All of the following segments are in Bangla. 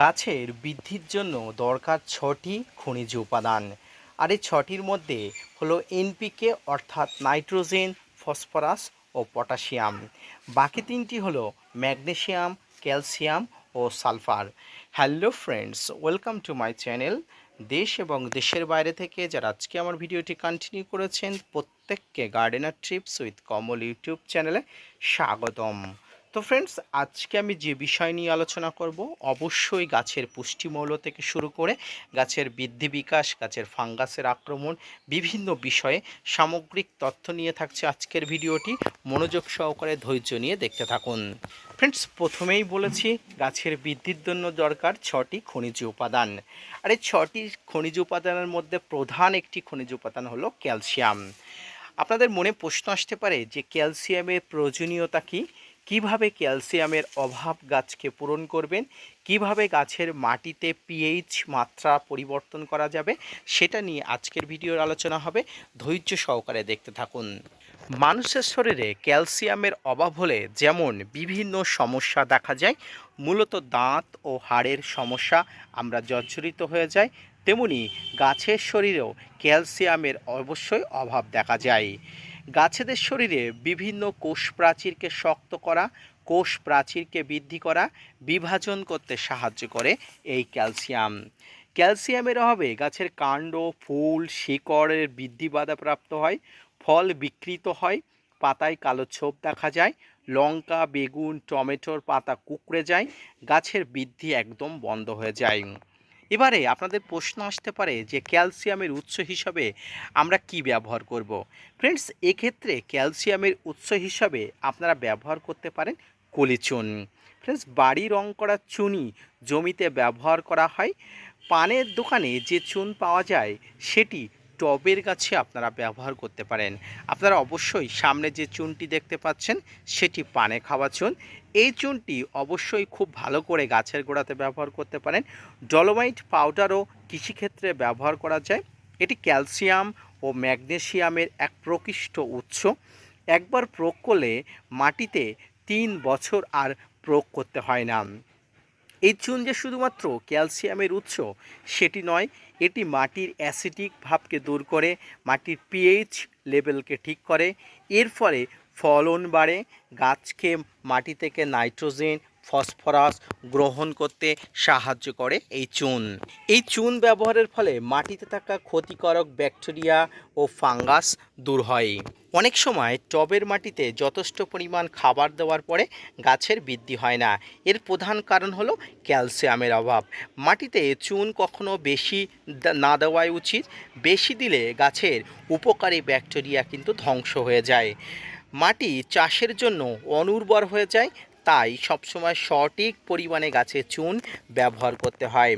গাছের বৃদ্ধির জন্য দরকার ৬টি খনিজ উপাদান। আর এই ৬টির মধ্যে হলো এনপিকে অর্থাৎ নাইট্রোজেন, ফসফরাস ও পটাশিয়াম। বাকি ৩টি হলো ম্যাগনেসিয়াম, ক্যালসিয়াম ও sulphur. Hello friends, welcome to my channel. দেশ এবং দেশের বাইরে থেকে যারা আজকে আমার ভিডিওটি কন্টিনিউ করেছেন প্রত্যেককে gardener TRIPS with Kamal YouTube চ্যানেলে স্বাগতম। তো ফ্রেন্ডস, আজকে আমি যে বিষয় নিয়ে আলোচনা করব অবশ্যই গাছের পুষ্টিমৌল থেকে শুরু করে গাছের বৃদ্ধি বিকাশ, গাছের ফাঙ্গাসের আক্রমণ, বিভিন্ন বিষয়ে সামগ্রিক তথ্য নিয়ে থাকছে আজকের ভিডিওটি। মনোযোগ সহকারে ধৈর্য নিয়ে দেখতে থাকুন। ফ্রেন্ডস, প্রথমেই বলেছি গাছের বৃদ্ধির জন্য দরকার ৬টি খনিজ উপাদান। আর এই ৬টি খনিজ উপাদানের মধ্যে প্রধান একটি খনিজ উপাদান হলো ক্যালসিয়াম। আপনাদের মনে প্রশ্ন আসতে পারে যে ক্যালসিয়ামের প্রয়োজনীয়তা কী, কিভাবে ক্যালসিয়ামের অভাব গাছকে পূরণ করবেন, কিভাবে গাছের মাটিতে পিএইচ মাত্রা পরিবর্তন করা যাবে, সেটা নিয়ে আজকের ভিডিওর আলোচনা হবে। ধৈর্য সহকারে দেখতে থাকুন। মানুষের শরীরে ক্যালসিয়ামের অভাব হলে যেমন বিভিন্ন সমস্যা দেখা যায়, মূলত দাঁত ও হাড়ের সমস্যা আমরা জর্জরিত হয়ে যাই, তেমনি গাছের শরীরেও ক্যালসিয়ামের অবশ্যই অভাব দেখা যায়। গাছেদের শরীরে বিভিন্ন কোষ প্রাচীরকে শক্ত করা, কোষ প্রাচীরকে বৃদ্ধি করা, বিভাজন করতে সাহায্য করে এই ক্যালসিয়াম। ক্যালসিয়ামের অভাবে গাছের কাণ্ড, ফুল, শিকড়ের বৃদ্ধি বাধাপ্রাপ্ত হয়, ফল বিকৃত হয়, পাতায় কালো ছোপ দেখা যায়, লঙ্কা, বেগুন, টমেটোর পাতা কুঁকড়ে যায়, গাছের বৃদ্ধি একদম বন্ধ হয়ে যায়। এবারে আপনাদের প্রশ্ন আসতে পারে যে ক্যালসিয়ামের উৎস হিসাবে আমরা কি ব্যবহার করব। ফ্রেন্ডস, এক্ষেত্রে ক্যালসিয়ামের উৎস হিসাবে আপনারা ব্যবহার করতে পারেন কলিচুন। ফ্রেন্ডস, বাড়ি রং করা চুনি জমিতে ব্যবহার করা হয়। পানের দোকানে যে চুন পাওয়া যায় সেটি টবের গাছে আপনারা ব্যবহার করতে পারেন। আপনারা অবশ্যই সামনে যে চুনটি দেখতে পাচ্ছেন সেটি পানে খাওয়া চুন। এই চুনটি অবশ্যই খুব ভালো করে গাছের গোড়াতে ব্যবহার করতে পারেন। ডলোমাইট পাউডারও কৃষিক্ষেত্রে ব্যবহার করা যায়। এটি ক্যালসিয়াম ও ম্যাগনেসিয়ামের এক প্রকৃষ্ট উৎস। একবার প্রয়োগ করলে মাটিতে ৩ বছর আর প্রয়োগ করতে হয় না। এই চুন যে শুধুমাত্র ক্যালসিয়ামের উৎস সেটি নয়, এটি মাটির অ্যাসিডিক ভাবকে দূর করে, মাটির পিএইচ লেভেলকে ঠিক করে। এর ফলে ফলন বাড়ে, গাছকে মাটি থেকে নাইট্রোজেন, ফসফরাস গ্রহণ করতে সাহায্য করে এই চুন। এই চুন ব্যবহারের ফলে মাটিতে থাকা ক্ষতিকারক ব্যাকটেরিয়া ও ফাঙ্গাস দূর হয়। অনেক সময় টবের মাটিতে যথেষ্ট পরিমাণ খাবার দেওয়ার পরে গাছের বৃদ্ধি হয় না। এর প্রধান কারণ হলো ক্যালসিয়ামের অভাব। মাটিতে চুন কখনো বেশি না দেওয়াই উচিত। বেশি দিলে গাছের উপকারী ব্যাকটেরিয়া কিন্তু ধ্বংস হয়ে যায়, মাটি চাষের জন্য অনুর্বর হয়ে যায়। তাই সবসময় সঠিক পরিমাণে গাছে চুন ব্যবহার করতে হয়।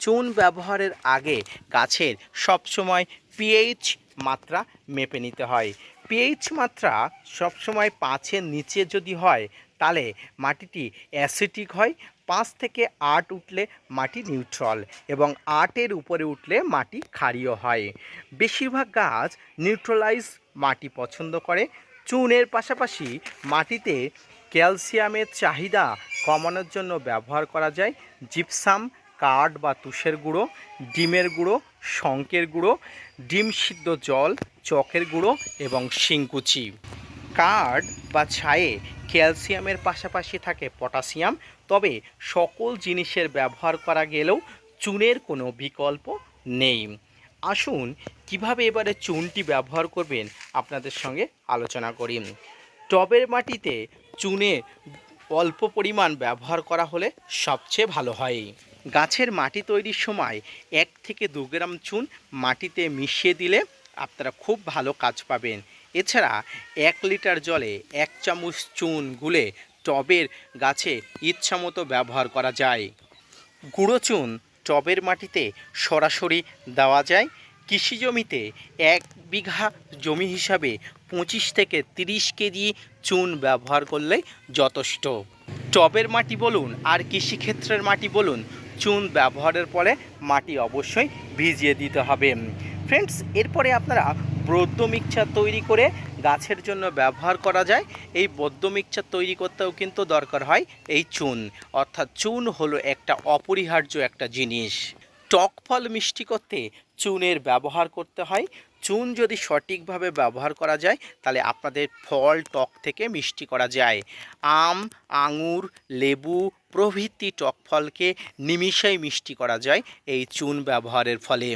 চুন ব্যবহারের আগে গাছের সবসময় পিএইচ মাত্রা মেপে নিতে হয়। পিএইচ মাত্রা সবসময় ৫-এর নিচে যদি হয় তাহলে মাটিটি অ্যাসিডিক হয়, ৫ থেকে ৮ উঠলে মাটি নিউট্রাল এবং ৮-এর উপরে উঠলে মাটি ক্ষারীয় হয়। বেশিরভাগ গাছ নিউট্রালাইজ মাটি পছন্দ করে। চুনের পাশাপাশি মাটিতে ক্যালসিয়ামের চাহিদা কমানোর জন্য ব্যবহার করা যায় জিপসাম, কাঠ বা তুষের গুঁড়ো, ডিমের গুঁড়ো, শঙ্কের গুঁড়ো, ডিম সিদ্ধ জল, চকের গুঁড়ো এবং শিংকুচি। কাঠ বা ছায়ে ক্যালসিয়ামের পাশাপাশি থাকে পটাশিয়াম। তবে সকল জিনিসের ব্যবহার করা গেলেও চুনের কোনো বিকল্প নেই। আসুন কিভাবে এবারে চুনটি ব্যবহার করবেন আপনাদের সঙ্গে আলোচনা করি। টবের মাটিতে চুনে অল্প পরিমাণ ব্যবহার করা হলে সবচেয়ে ভালো হয়। গাছের মাটি তৈরির সময় ১ থেকে ২ গ্রাম চুন মাটিতে মিশিয়ে দিলে আপনারা খুব ভালো কাজ পাবেন। এছাড়া ১ লিটার জলে ১ চামচ চুন গুলে টবের গাছে ইচ্ছামতো ব্যবহার করা যায়। গুঁড়ো চুন টবের মাটিতে সরাসরি দেওয়া যায়। কৃষি জমিতে ১ বিঘা জমি হিসাবে ২৫ থেকে ৩০ কেজি চুন ব্যবহার করলেই যথেষ্ট। টবের মাটি বলুন আর কৃষিক্ষেত্রের মাটি বলুন, চুন ব্যবহারের পরে মাটি অবশ্যই ভিজিয়ে দিতে হবে। ফ্রেন্ডস, এরপরে আপনারা ব্রোদ্য মিক্সচার তৈরি করে গাছের জন্য ব্যবহার করা যায়, এই বদ্য মিক্সচার তৈরি করতেও কিন্তু দরকার হয় এই চুন। অর্থাৎ চুন হলো একটা অপরিহার্য একটা জিনিস। টক ফল মিষ্টি করতে চুনের ব্যবহার করতে হয়। চুন যদি সঠিকভাবে ব্যবহার করা যায় তাহলে আপনাদের ফল টক থেকে মিষ্টি করা যায়। আম, আঙুর, লেবু প্রভৃতি টক ফলকে নিমিষেই মিষ্টি করা যায় এই চুন ব্যবহারের ফলে।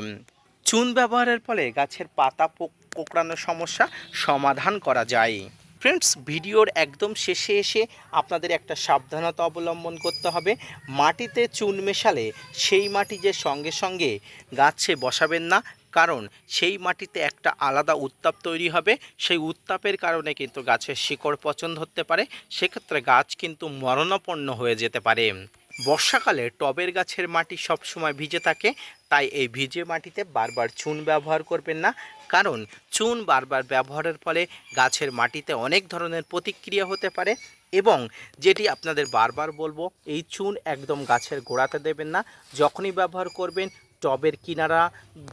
চুন ব্যবহারের ফলে গাছের পাতা কোঁকড়ানোর সমস্যা সমাধান করা যায়। ফ্রেন্ডস, ভিডিওর একদম শেষে এসে আপনাদের একটা সাবধানতা অবলম্বন করতে হবে। মাটিতে চুন মেশালে সেই মাটি যে সঙ্গে সঙ্গে গাছে বসাবেন না, কারণ সেই মাটিতে একটা আলাদা উত্তাপ তৈরি হবে। সেই উত্তাপের কারণে কিন্তু গাছের শিকড় পচন ধরতে পারে, সেক্ষেত্রে গাছ কিন্তু মরণাপন্ন হয়ে যেতে পারে। বর্ষাকালে টবের গাছের মাটি সবসময় ভিজে থাকে, তাই এই ভিজে মাটিতে বারবার চুন ব্যবহার করবেন না, কারণ চুন বারবার ব্যবহারের ফলে গাছের মাটিতে অনেক ধরনের প্রতিক্রিয়া হতে পারে। এবং যেটি আপনাদের বারবার বলবো, এই চুন একদম গাছের গোড়াতে দেবেন না। যখনই ব্যবহার করবেন টবের কিনারা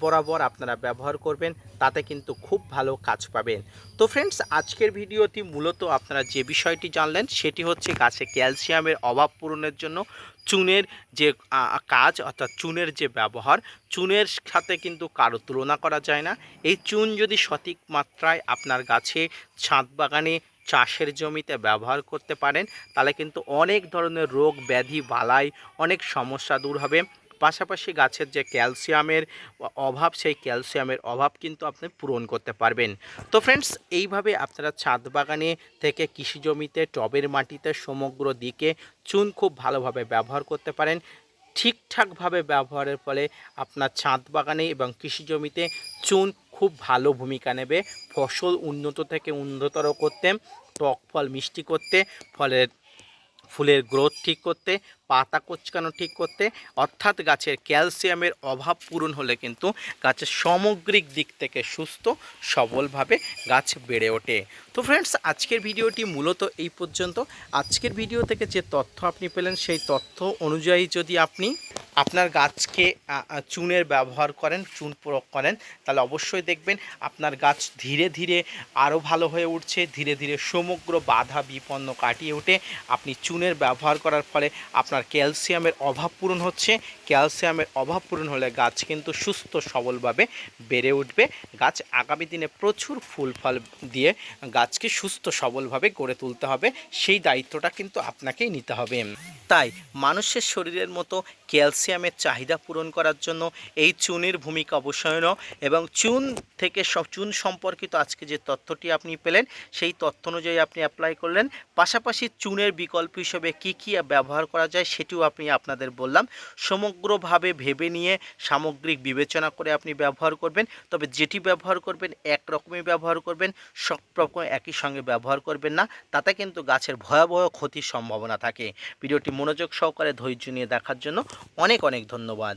বরাবর আপনারা ব্যবহার করবেন, তাতে কিন্তু খুব ভালো কাজ পাবেন। তো ফ্রেন্ডস, আজকের ভিডিওটি মূলত আপনারা যে বিষয়টি জানলেন সেটি হচ্ছে গাছে ক্যালসিয়ামের অভাব পূরণের জন্য চুনের যে কাজ, অর্থাৎ চুনের যে ব্যবহার, চুনের সাথে কিন্তু কারো তুলনা করা যায় না। এই চুন যদি সঠিক মাত্রায় আপনার গাছে, ছাদ বাগানে, চাষের জমিতে ব্যবহার করতে পারেন, তাহলে কিন্তু অনেক ধরনের রোগ ব্যাধি বালাই, অনেক সমস্যা দূর হবে। পাশাপাশি গাছের যে ক্যালসিয়ামের অভাব, সেই ক্যালসিয়ামের অভাব কিন্তু আপনি পূরণ করতে পারবেন। তো ফ্রেন্ডস, এইভাবে আপনারা ছাদ বাগানে থেকে কৃষি জমিতে, টবের মাটিতে সমগ্র দিকে চুন খুব ভালোভাবে ব্যবহার করতে পারেন। ঠিকঠাকভাবে ব্যবহারের ফলে আপনার ছাদ বাগানে এবং কৃষি জমিতে চুন খুব ভালো ভূমিকা নেবে ফসল উন্নত থেকে উন্নতর করতে, টক ফল মিষ্টি করতে, ফুলের গ্রোথ ঠিক করতে, পাতা কোঁচকানো ঠিক করতে। অর্থাৎ গাছের ক্যালসিয়ামের অভাব পূরণ হলে কিন্তু গাছের সামগ্রিক দিক থেকে সুস্থ সবলভাবে গাছ বেড়ে ওঠে। তো ফ্রেন্ডস, আজকের ভিডিওটি মূলত এই পর্যন্ত। আজকের ভিডিও থেকে যে তথ্য আপনি পেলেন, সেই তথ্য অনুযায়ী যদি আপনি আপনার গাছকে চুনের ব্যবহার করেন, চুন প্রয়োগ করেন, তাহলে অবশ্যই দেখবেন আপনার গাছ ধীরে ধীরে আরও ভালো হয়ে উঠছে। ধীরে ধীরে সমগ্র বাধা বিপন্ন কাটিয়ে উঠে আপনি চুনের ব্যবহার করার ফলে আপনার ক্যালসিয়ামের অভাব পূরণ হচ্ছে। ক্যালসিয়ামের অভাব পূরণ হলে গাছ কিন্তু সুস্থ সবলভাবে বেড়ে উঠবে। গাছ আগামী দিনে প্রচুর ফুল ফল দিয়ে গাছকে সুস্থ সবলভাবে গড়ে তুলতে হবে, সেই দায়িত্বটা কিন্তু আপনাকেই নিতে হবে। তাই মানুষের শরীরের মতো ক্যালসিয়ামের চাহিদা পূরণ করার জন্য এই চুনের ভূমিকা অবশ্যই। এবং চুন সম্পর্কিত আজকে যে তথ্যটি আপনি পেলেন, সেই তথ্য অনুযায়ী আপনি অ্যাপ্লাই করলেন। পাশাপাশি চুনের বিকল্প হিসেবে কী কী ব্যবহার করা যায় সেটিও আপনি আপনাদের বললাম। সমগ্রভাবে ভেবে নিয়ে সামগ্রিক বিবেচনা করে আপনি ব্যবহার করবেন। তবে যেটি ব্যবহার করবেন একরকমই ব্যবহার করবেন, সব রকম একই সঙ্গে ব্যবহার করবেন না, তাতে কিন্তু গাছের ভয়াবহ ক্ষতির সম্ভাবনা থাকে। ভিডিওটি মনোযোগ সহকারে ধৈর্য নিয়ে দেখার জন্য অনেক অনেক ধন্যবাদ।